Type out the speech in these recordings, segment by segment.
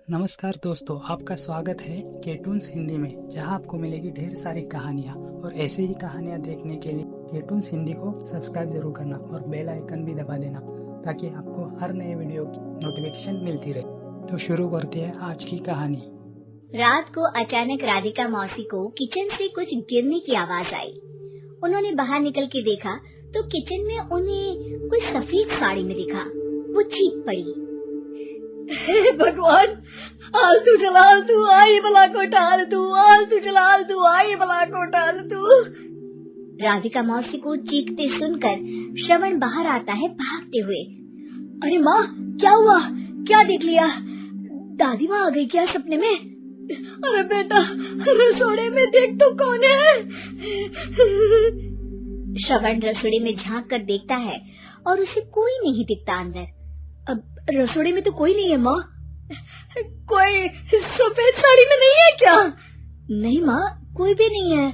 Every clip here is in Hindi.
नमस्कार दोस्तों, आपका स्वागत है केटून्स हिंदी में, जहां आपको मिलेगी ढेर सारी कहानियां। और ऐसे ही कहानियां देखने के लिए केटून्स हिंदी को सब्सक्राइब जरूर करना और बेल आइकन भी दबा देना, ताकि आपको हर नए वीडियो की नोटिफिकेशन मिलती रहे। तो शुरू करते हैं आज की कहानी। रात को अचानक राधिका मौसी को किचन से कुछ गिरने की आवाज आई। उन्होंने बाहर निकल के देखा तो किचन में उन्हें कोई सफेद साड़ी में दिखा। वो चीख पड़ी, हे भगवान, आलतू जलाल तू आई बला को टाल तू, आलतू जलाल तू आई बला को टाल तू। राधिका मौसी को चीखते सुनकर श्रवण बाहर आता है भागते हुए। अरे माँ, क्या हुआ? क्या देख लिया? दादी माँ आ गई क्या सपने में? अरे बेटा, रसोड़े में देख तो कौन है? श्रवण रसोड़े में झांक कर देखता है और उसे कोई नहीं दिखता अंदर। अब रसोड़े में तो कोई नहीं है माँ। कोई सफेद साड़ी में नहीं है क्या? नहीं माँ, कोई भी नहीं है।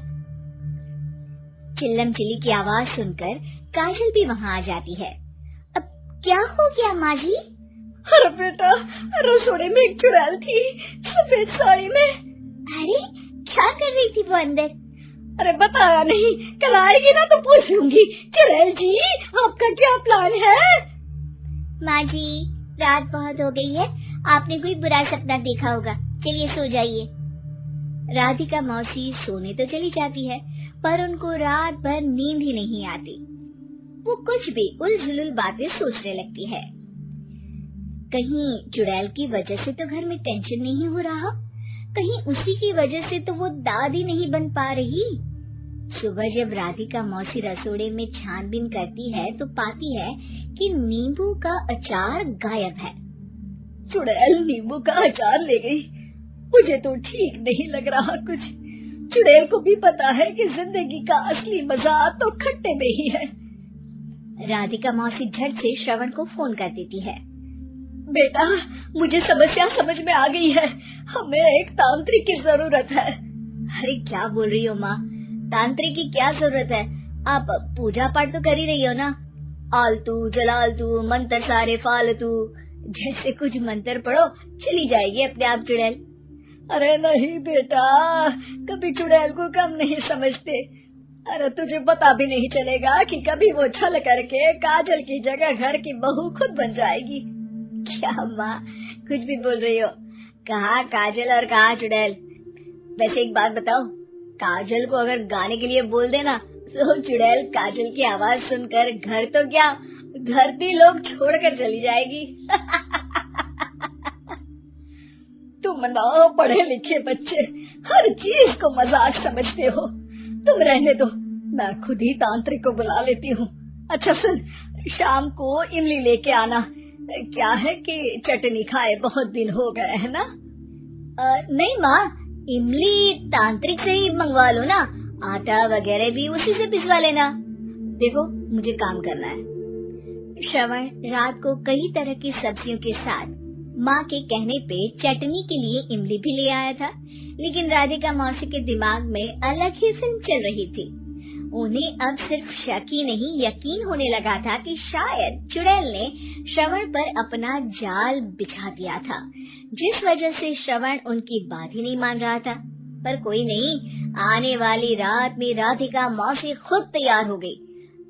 चिल्लम चिल्ली की आवाज सुनकर काजल भी वहाँ आ जाती है। अब क्या हो गया माँ जी? अरे बेटा, रसोड़े में एक चुड़ैल थी सफेद साड़ी में। अरे क्या कर रही थी वो अंदर? अरे बताया नहीं, कल आएगी ना तो पूछ लूंगी। चुड़ैल जी, आपका क्या प्लान है? माँ जी, रात बहुत हो गई है, आपने कोई बुरा सपना देखा होगा, चलिए सो जाइए। राधिका मौसी सोने तो चली जाती है, पर उनको रात भर नींद ही नहीं आती। वो कुछ भी उलझुल बातें सोचने लगती है। कहीं चुड़ैल की वजह से तो घर में टेंशन नहीं हो रहा, कहीं उसी की वजह से तो वो दादी नहीं बन पा रही। सुबह जब राधिका मौसी रसोड़े में छानबीन करती है तो पाती है कि नींबू का अचार गायब है। चुड़ैल नींबू का अचार ले गई, मुझे तो ठीक नहीं लग रहा कुछ। चुड़ैल को भी पता है कि जिंदगी का असली मजा तो खट्टे में ही है। राधिका मौसी झट से श्रवण को फोन कर देती है। बेटा, मुझे समस्या समझ में आ गई है, हमें एक तांत्रिक की जरूरत है। अरे क्या बोल रही हो माँ, तांत्रिक की क्या जरूरत है? आप पूजा पाठ तो कर ही रही हो ना। आलतू जलालतू मंत्र सारे फालतू जैसे कुछ मंत्र पढ़ो, चली जाएगी अपने आप चुड़ैल। अरे नहीं बेटा, कभी चुड़ैल को कम नहीं समझते। अरे तुझे पता भी नहीं चलेगा कि कभी वो छल करके काजल की जगह घर की बहू खुद बन जाएगी। क्या माँ, कुछ भी बोल रही हो? कहाँ काजल और कहाँ चुड़ैल? वैसे एक बात बताओ, काजल को अगर गाने के लिए बोल देना तो चुड़ैल काजल की आवाज सुनकर घर तो क्या, धरती लोग छोड़कर चली जाएगी। तुम ना पढ़े लिखे बच्चे हर चीज को मजाक समझते हो। तुम रहने दो, मैं खुद ही तांत्रिक को बुला लेती हूँ। अच्छा सुन, शाम को इमली लेके आना। क्या है कि चटनी खाए बहुत दिन हो गए है ना? नहीं माँ, इमली तांत्रिक से ही मंगवा लो ना, आटा वगैरह भी उसी से पिसवा लेना। देखो, मुझे काम करना है। श्रवण रात को कई तरह की सब्जियों के साथ माँ के कहने पे चटनी के लिए इमली भी ले आया था, लेकिन राधिका मौसी के दिमाग में अलग ही फिल्म चल रही थी। उन्हें अब सिर्फ शक ही नहीं, यकीन होने लगा था कि शायद चुड़ैल ने श्रवण पर अपना जाल बिछा दिया था, जिस वजह से श्रवण उनकी बात ही नहीं मान रहा था। पर कोई नहीं, आने वाली रात में राधिका मौसी खुद तैयार हो गई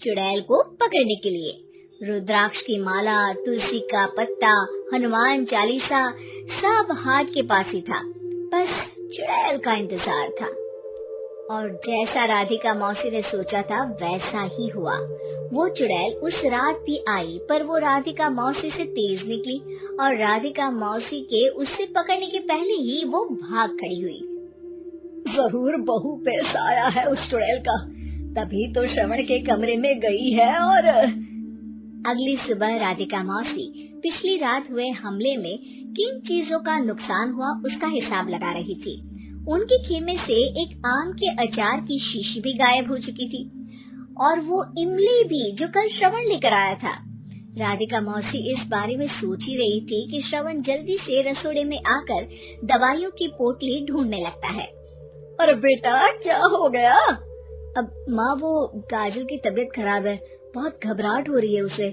चुड़ैल को पकड़ने के लिए। रुद्राक्ष की माला, तुलसी का पत्ता, हनुमान चालीसा सब हाथ के पास ही था, बस चुड़ैल का इंतजार था। और जैसा राधिका मौसी ने सोचा था वैसा ही हुआ। वो चुड़ैल उस रात भी आई, पर वो राधिका मौसी से तेज निकली और राधिका मौसी के उससे पकड़ने के पहले ही वो भाग खड़ी हुई। जरूर बहू पे साया है उस चुड़ैल का, तभी तो श्रवण के कमरे में गई है। और अगली सुबह राधिका मौसी पिछली रात हुए हमले में किन चीजों का नुकसान हुआ उसका हिसाब लगा रही थी। उनके खेमे से एक आम के अचार की शीशी भी गायब हो चुकी थी, और वो इमली भी जो कल श्रवण लेकर आया था। राधिका मौसी इस बारे में सोच ही रही थी कि श्रवण जल्दी से रसोड़े में आकर दवाइयों की पोटली ढूंढने लगता है। अरे बेटा, क्या हो गया? अब माँ, वो काजल की तबीयत खराब है, बहुत घबराहट हो रही है उसे।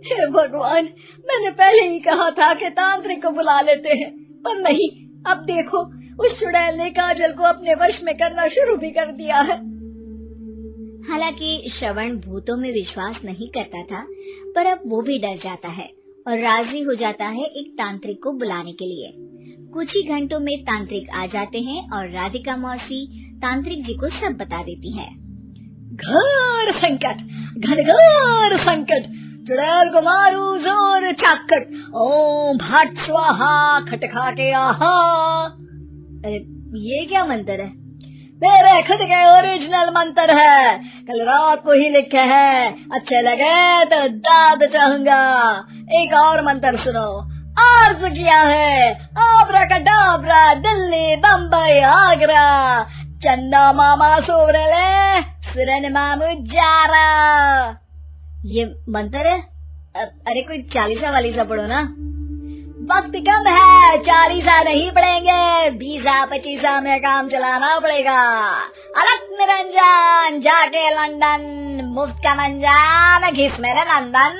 हे भगवान, मैंने पहले ही कहा था कि तांत्रिक को बुला लेते हैं, पर नहीं, अब देखो उस चुड़ैल ने काजल को अपने वश में करना शुरू भी कर दिया है। हालांकि श्रवण भूतों में विश्वास नहीं करता था, पर अब वो भी डर जाता है और राजी हो जाता है एक तांत्रिक को बुलाने के लिए। कुछ ही घंटों में तांत्रिक आ जाते हैं और राधिका मौसी तांत्रिक जी को सब बता देती है। घोर संकट, घनघोर संकट, चुड़ैल को मारू जोर चाकट, ओम भट स्वाहा खटखा के आहा। अरे ये क्या मंत्र है? मेरे खुद के ओरिजिनल मंत्र है, कल रात को ही लिखे हैं, अच्छे लगे तो दाद चाहूंगा। एक और मंत्र सुनो, अर्ज किया है आब्राकडाब्रा, दिल्ली बम्बई आगरा, चंदा मामा सोवरले सिरन मामू जारा। ये मंत्र है? अरे कोई 40 वाली सा पढ़ो ना। वक्त कम है, 40 नहीं पड़ेंगे, 20-25 में काम चलाना पड़ेगा। अलग निरंजन जाके लंदन, मुफ्त का मंजान घिस मेरे नंदन।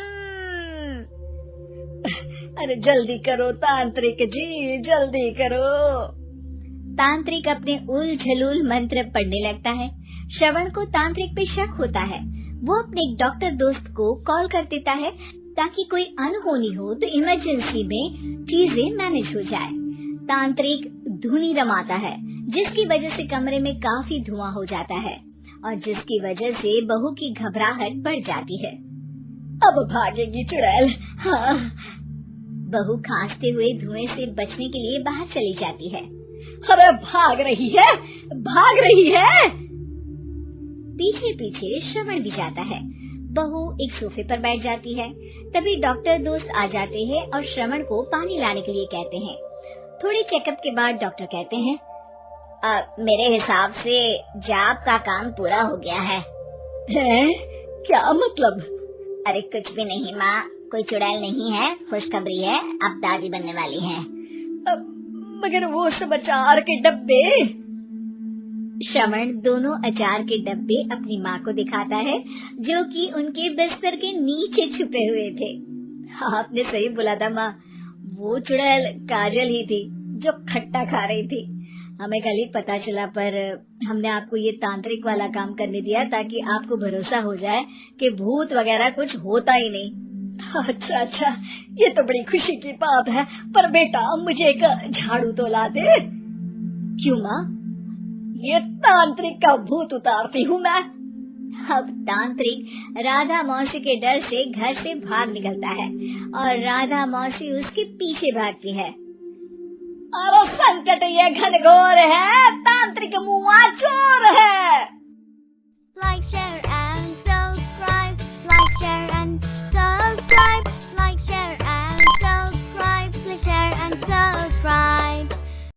अरे जल्दी करो तांत्रिक जी, जल्दी करो। तांत्रिक अपने उल झलूल मंत्र पढ़ने लगता है। श्रवण को तांत्रिक पे शक होता है। वो अपने एक डॉक्टर दोस्त को कॉल कर देता है ताकि कोई अनहोनी हो तो इमरजेंसी में चीजें मैनेज हो जाए। तांत्रिक धुनी रमाता है, जिसकी वजह से कमरे में काफी धुआं हो जाता है और जिसकी वजह से बहू की घबराहट बढ़ जाती है। अब भागेगी चुड़ैल। हाँ। बहू खांसते हुए धुएं से बचने के लिए बाहर चली जाती है। अरे भाग रही है, भाग रही है। पीछे पीछे श्रवण भी जाता है। बहू एक सोफे पर बैठ जाती है। तभी डॉक्टर दोस्त आ जाते हैं और श्रवण को पानी लाने के लिए कहते हैं। थोड़े चेकअप के बाद डॉक्टर कहते हैं, मेरे हिसाब से जाप का काम पूरा हो गया है। क्या मतलब? अरे कुछ भी नहीं माँ, कोई चुड़ैल नहीं है, खुशखबरी है, अब दादी बनने वाली है। मगर वो सब अचार के डब्बे। श्रवण दोनों अचार के डब्बे अपनी माँ को दिखाता है, जो कि उनके बिस्तर के नीचे छुपे हुए थे। आपने सही बोला था माँ, वो चुड़ैल काजल ही थी जो खट्टा खा रही थी। हमें कल ही पता चला, पर हमने आपको ये तांत्रिक वाला काम करने दिया ताकि आपको भरोसा हो जाए कि भूत वगैरह कुछ होता ही नहीं। अच्छा, ये तो बड़ी खुशी की बात है। पर बेटा मुझे एक झाड़ू तो ला दे। क्यों माँ? ये तांत्रिक का भूत उतारती हूँ मैं। अब तांत्रिक राधा मौसी के डर से घर से भाग निकलता है और राधा मौसी उसके पीछे भागती है। अरे संकट ये घनघोर है, तांत्रिक मुआ चोर।